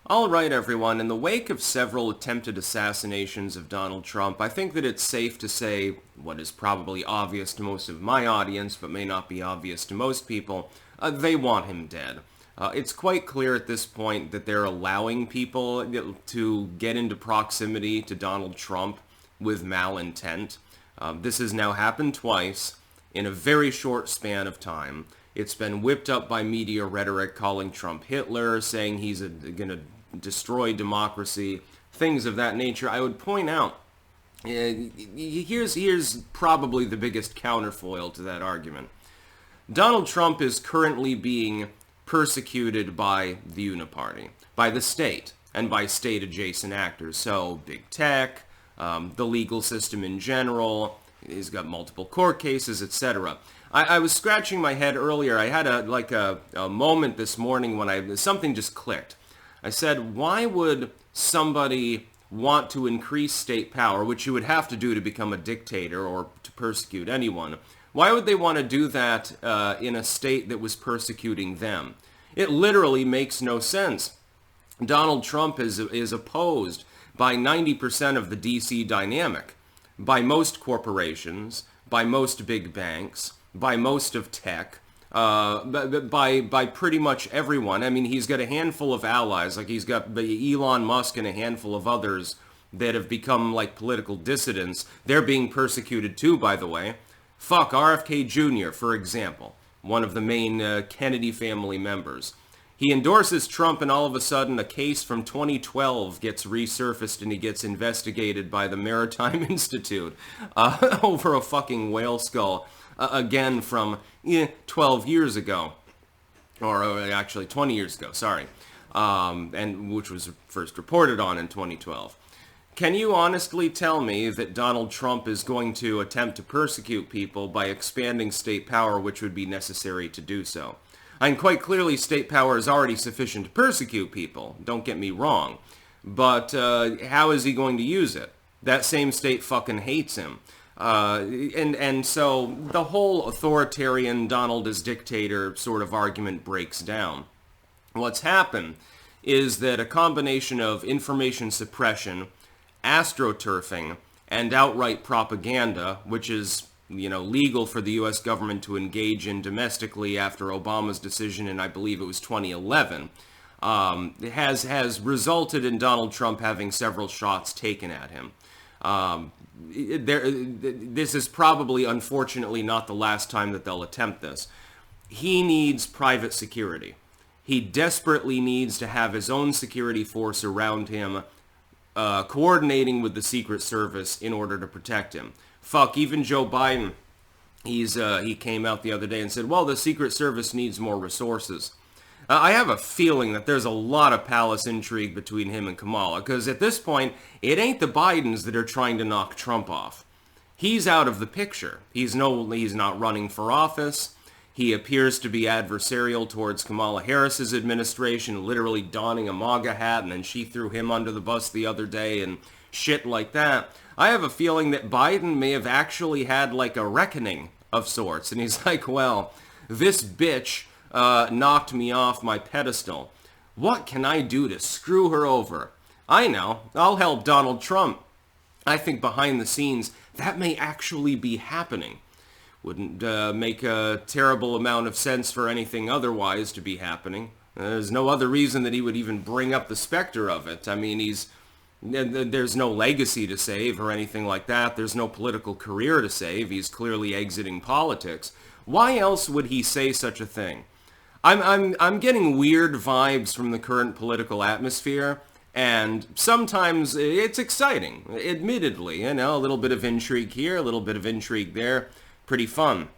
All right, everyone. In the wake of several attempted assassinations of Donald Trump, I think that it's safe to say what is probably obvious to most of my audience, but may not be obvious to most people. They want him dead. It's quite clear at this point that they're allowing people to get into proximity to Donald Trump with malintent. This has now happened twice in a very short span of time. It's been whipped up by media rhetoric calling Trump Hitler, saying he's going to destroy democracy, things of that nature. I would point out, here's probably the biggest counterfoil to that argument. Donald Trump is currently being persecuted by the Uniparty, by the state, and by state-adjacent actors. So, big tech, the legal system in general. He's got multiple court cases, etc. I was scratching my head earlier. I had a moment this morning when something just clicked. I said, why would somebody want to increase state power, which you would have to do to become a dictator or to persecute anyone? Why would they want to do that in a state that was persecuting them? It literally makes no sense. Donald Trump is opposed by 90% of the DC dynamic, by most corporations, by most big banks, by most of tech, by pretty much everyone. I mean, he's got a handful of allies, like he's got Elon Musk and a handful of others that have become like political dissidents. They're being persecuted too, by the way. Fuck, RFK Jr., for example, one of the main Kennedy family members. He endorses Trump and all of a sudden a case from 2012 gets resurfaced and he gets investigated by the Maritime Institute over a fucking whale skull. Again from 12 years ago, or actually 20 years ago, sorry, and which was first reported on in 2012. Can you honestly tell me that Donald Trump is going to attempt to persecute people by expanding state power, which would be necessary to do so? And quite clearly, state power is already sufficient to persecute people, don't get me wrong, but how is he going to use it? That same state fucking hates him. And so the whole authoritarian Donald as dictator sort of argument breaks down. What's happened is that a combination of information suppression, astroturfing, and outright propaganda, which is, legal for the U.S. government to engage in domestically after Obama's decision in, I believe it was 2011, has resulted in Donald Trump having several shots taken at him. This is probably, unfortunately, not the last time that they'll attempt this. He needs private security. He desperately needs to have his own security force around him, coordinating with the Secret Service in order to protect him. Fuck, even Joe Biden, he came out the other day and said, well, the Secret Service needs more resources. I have a feeling that there's a lot of palace intrigue between him and Kamala, because at this point, it ain't the Bidens that are trying to knock Trump off. He's out of the picture. He's not running for office. He appears to be adversarial towards Kamala Harris's administration, literally donning a MAGA hat, and then she threw him under the bus the other day and shit like that. I have a feeling that Biden may have actually had like a reckoning of sorts, and he's like, well, this bitch knocked me off my pedestal. What can I do to screw her over? I know. I'll help Donald Trump. I think behind the scenes, that may actually be happening. Wouldn't make a terrible amount of sense for anything otherwise to be happening. There's no other reason that he would even bring up the specter of it. I mean, there's no legacy to save or anything like that. There's no political career to save. He's clearly exiting politics. Why else would he say such a thing? I'm getting weird vibes from the current political atmosphere, and sometimes it's exciting, admittedly. A little bit of intrigue here, a little bit of intrigue there. Pretty fun.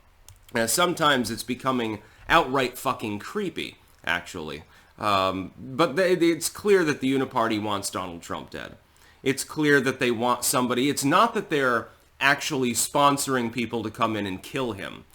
Sometimes it's becoming outright fucking creepy, actually. But it's clear that the Uniparty wants Donald Trump dead. It's clear that they want somebody. It's not that they're actually sponsoring people to come in and kill him.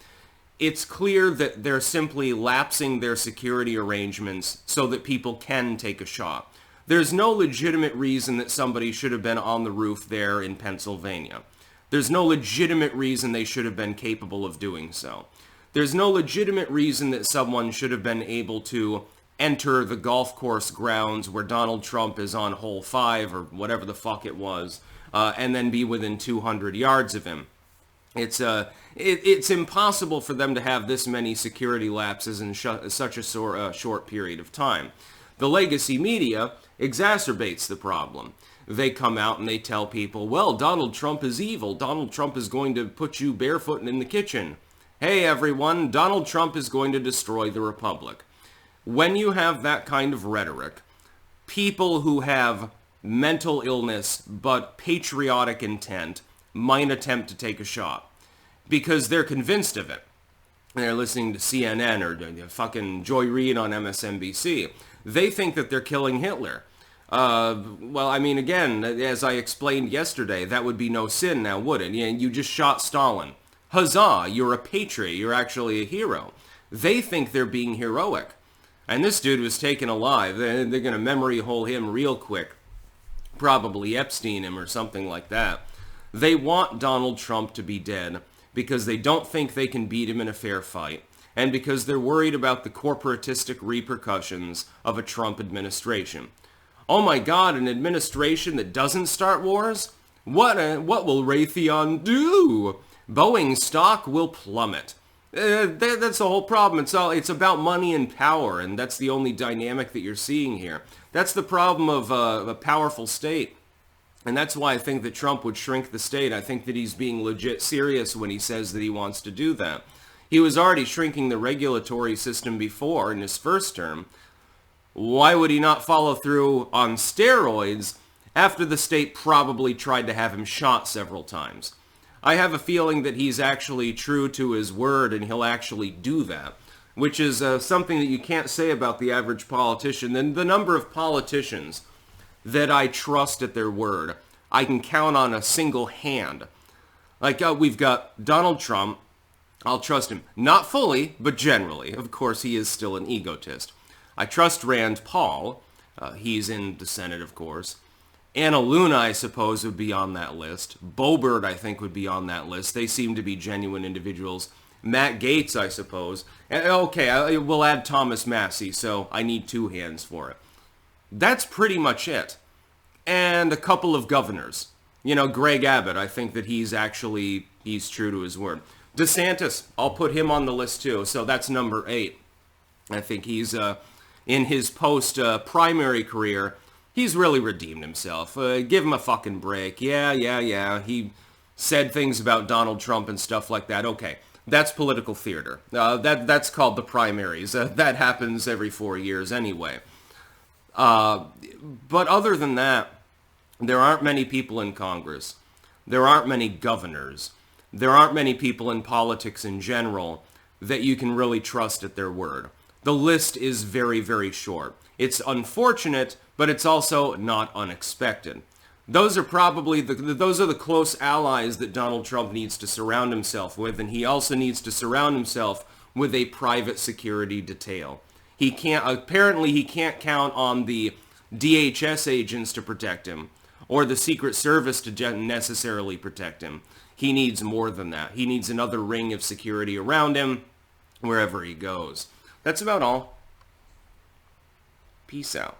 It's clear that they're simply lapsing their security arrangements so that people can take a shot. There's no legitimate reason that somebody should have been on the roof there in Pennsylvania. There's no legitimate reason they should have been capable of doing so. There's no legitimate reason that someone should have been able to enter the golf course grounds where Donald Trump is on hole 5 or whatever the fuck it was, and then be within 200 yards of him. It's impossible for them to have this many security lapses in such a short period of time. The legacy media exacerbates the problem. They come out and they tell people, well, Donald Trump is evil. Donald Trump is going to put you barefoot in the kitchen. Hey, everyone, Donald Trump is going to destroy the republic. When you have that kind of rhetoric, people who have mental illness but patriotic intent might attempt to take a shot because they're convinced of it. They're listening to CNN or fucking Joy Reid on MSNBC. They think that they're killing Hitler. Well, I mean, again, as I explained yesterday, that would be no sin now, would it? You just shot Stalin. Huzzah, you're a patriot. You're actually a hero. They think they're being heroic. And this dude was taken alive. They're going to memory hole him real quick. Probably Epstein him or something like that. They want Donald Trump to be dead because they don't think they can beat him in a fair fight, and because they're worried about the corporatistic repercussions of a Trump administration. Oh my God, an administration that doesn't start wars? What will Raytheon do? Boeing stock will plummet. That's the whole problem. It's about money and power, and that's the only dynamic that you're seeing here. That's the problem of a powerful state. And that's why I think that Trump would shrink the state. I think that he's being legit serious when he says that he wants to do that. He was already shrinking the regulatory system before in his first term. Why would he not follow through on steroids after the state probably tried to have him shot several times? I have a feeling that he's actually true to his word and he'll actually do that, which is something that you can't say about the average politician. And the number of politicians that I trust at their word, I can count on a single hand. Like, we've got Donald Trump. I'll trust him. Not fully, but generally. Of course, he is still an egotist. I trust Rand Paul. He's in the Senate, of course. Anna Luna, I suppose, would be on that list. Boebert, I think, would be on that list. They seem to be genuine individuals. Matt Gaetz, I suppose. Okay, we'll add Thomas Massie, so I need 2 hands for it. That's pretty much it. And a couple of governors. Greg Abbott, I think that he's true to his word. DeSantis, I'll put him on the list too, so that's number 8. I think he's, in his post-primary career, he's really redeemed himself. Give him a fucking break. Yeah. He said things about Donald Trump and stuff like that. Okay, that's political theater. That's called the primaries. That happens every 4 years anyway. But other than that, there aren't many people in Congress. There aren't many governors. There aren't many people in politics in general that you can really trust at their word. The list is very, very short. It's unfortunate, but it's also not unexpected. Those are probably the close allies that Donald Trump needs to surround himself with, and he also needs to surround himself with a private security detail. He can't count on the DHS agents to protect him, or the Secret Service to necessarily protect him. He needs more than that. He needs another ring of security around him wherever he goes. That's about all. Peace out.